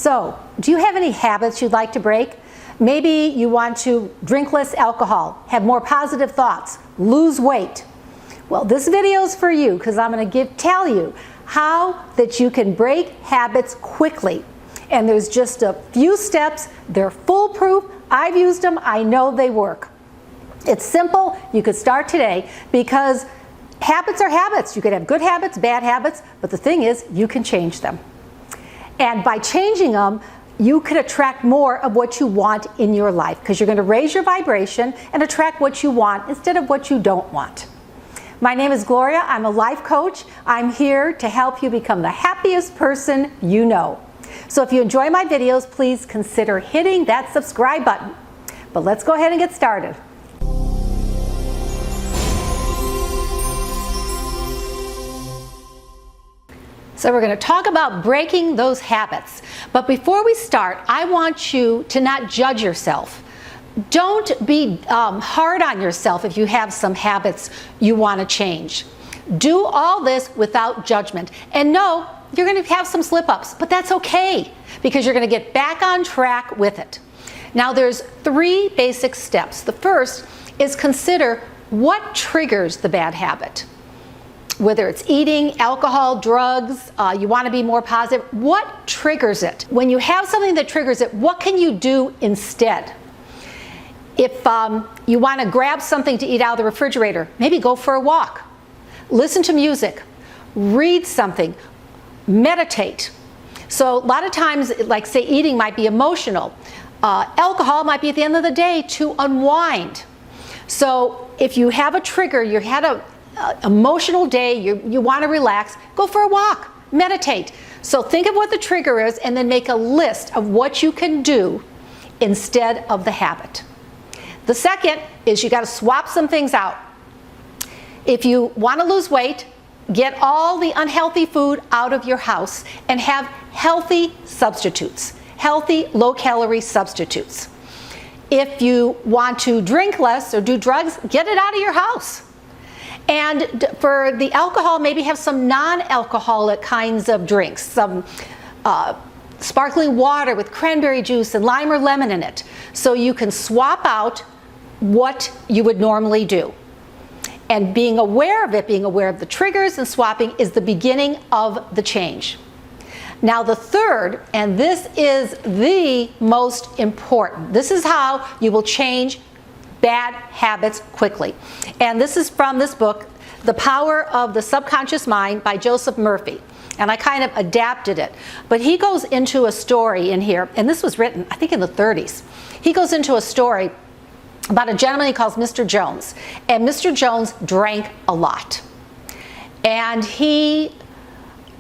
So, do you have any habits you'd like to break? Maybe you want to drink less alcohol, have more positive thoughts, lose weight. Well, this video is for you because I'm going to tell you how that you can break habits quickly. And there's just a few steps. They're foolproof. I've used them. I know they work. It's simple. You could start today because habits are habits. You could have good habits, bad habits, but the thing is you can change them. And by changing them, you could attract more of what you want in your life because you're going to raise your vibration and attract what you want instead of what you don't want. My name is Gloria. I'm a life coach. I'm here to help you become the happiest person you know. So if you enjoy my videos, please consider hitting that subscribe button. But let's go ahead and get started. So we're going to talk about breaking those habits. But before we start, I want you to not judge yourself. Don't be hard on yourself if you have some habits you want to change. Do all this without judgment. And no, you're going to have some slip-ups, but that's okay because you're going to get back on track with it. Now there's 3 basic steps. The first is consider what triggers the bad habit. Whether it's eating, alcohol, drugs, you want to be more positive, what triggers it? When you have something that triggers it, what can you do instead? If you want to grab something to eat out of the refrigerator, maybe go for a walk, listen to music, read something, meditate. So a lot of times, like say eating might be emotional. Alcohol might be at the end of the day to unwind. So if you have a trigger, you had a emotional day, you want to relax, go for a walk, meditate. So think of what the trigger is and then make a list of what you can do instead of the habit. The second is you got to swap some things out. If you want to lose weight, get all the unhealthy food out of your house and have healthy substitutes, healthy low-calorie substitutes. If you want to drink less or do drugs, get it out of your house. And for the alcohol, maybe have some non-alcoholic kinds of drinks, some sparkling water with cranberry juice and lime or lemon in it, so you can swap out what you would normally do. And being aware of it, being aware of the triggers and swapping is the beginning of the change. Now the third, and this is the most important, this is how you will change bad habits quickly. And this is from this book, The Power of the Subconscious Mind by Joseph Murphy. And I kind of adapted it. But he goes into a story in here, and this was written, I think, in the 30s. He goes into a story about a gentleman he calls Mr. Jones. And Mr. Jones drank a lot. And he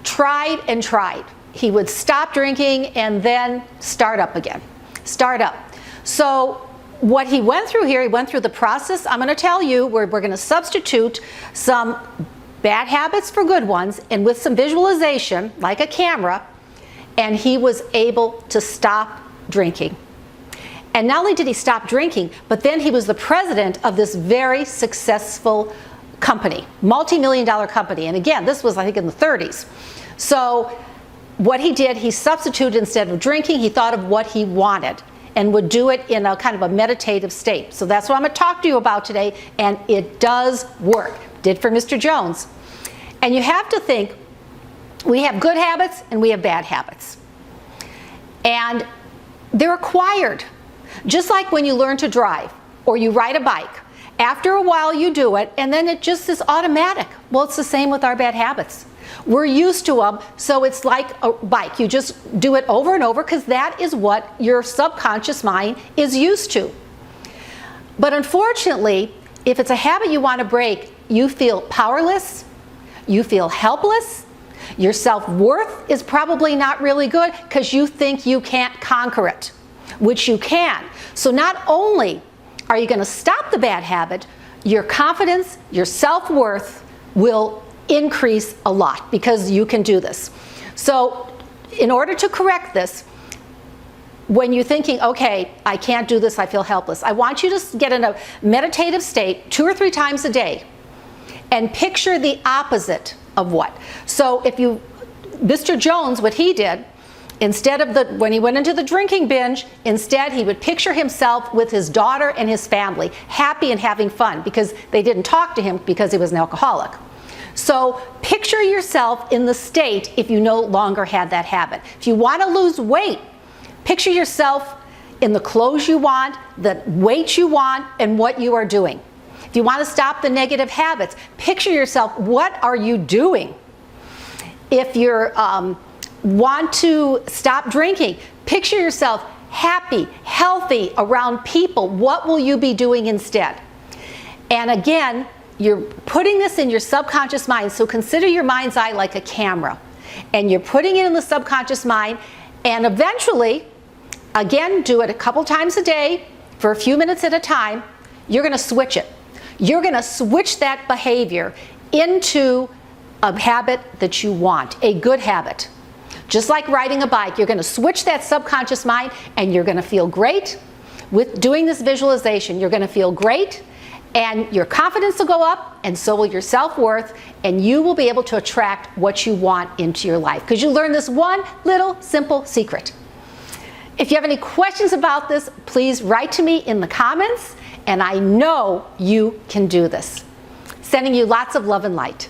tried and tried. He would stop drinking and then start up again. Start up. So what he went through here, he went through the process. I'm going to tell you, we're going to substitute some bad habits for good ones, and with some visualization, like a camera, and he was able to stop drinking. And not only did he stop drinking, but then he was the president of this very successful company, multi-million-dollar company. And again, this was, I think, in the 30s. So what he did, he substituted instead of drinking, he thought of what he wanted and would do it in a kind of a meditative state. So that's what I'm going to talk to you about today, and it does work. Did for Mr. Jones. And you have to think, we have good habits and we have bad habits. And they're acquired. Just like when you learn to drive or you ride a bike. After a while you do it and then it just is automatic. Well, it's the same with our bad habits. We're used to them, so it's like a bike. You just do it over and over because that is what your subconscious mind is used to. But unfortunately, if it's a habit you want to break, you feel powerless, you feel helpless, your self-worth is probably not really good because you think you can't conquer it, which you can. So not only are you going to stop the bad habit, your confidence, your self-worth will increase a lot because you can do this. So in order to correct this, when you're thinking, okay, I can't do this, I feel helpless, I want you to get in a meditative state 2 or 3 times a day and picture the opposite of what. So if you, Mr. Jones, what he did Instead of when he went into the drinking binge, instead he would picture himself with his daughter and his family, happy and having fun, because they didn't talk to him because he was an alcoholic. So picture yourself in the state if you no longer had that habit. If you want to lose weight, picture yourself in the clothes you want, the weight you want, and what you are doing. If you want to stop the negative habits, picture yourself, what are you doing? If you want to stop drinking, picture yourself happy, healthy, around people. What will you be doing instead? And again, you're putting this in your subconscious mind, so consider your mind's eye like a camera. And you're putting it in the subconscious mind, and eventually, again, do it a couple times a day for a few minutes at a time, you're going to switch it. You're going to switch that behavior into a habit that you want, a good habit. Just like riding a bike, you're going to switch that subconscious mind and you're going to feel great. With doing this visualization, you're going to feel great, and your confidence will go up, and so will your self-worth, and you will be able to attract what you want into your life because you learned this one little simple secret. If you have any questions about this, please write to me in the comments, and I know you can do this. Sending you lots of love and light.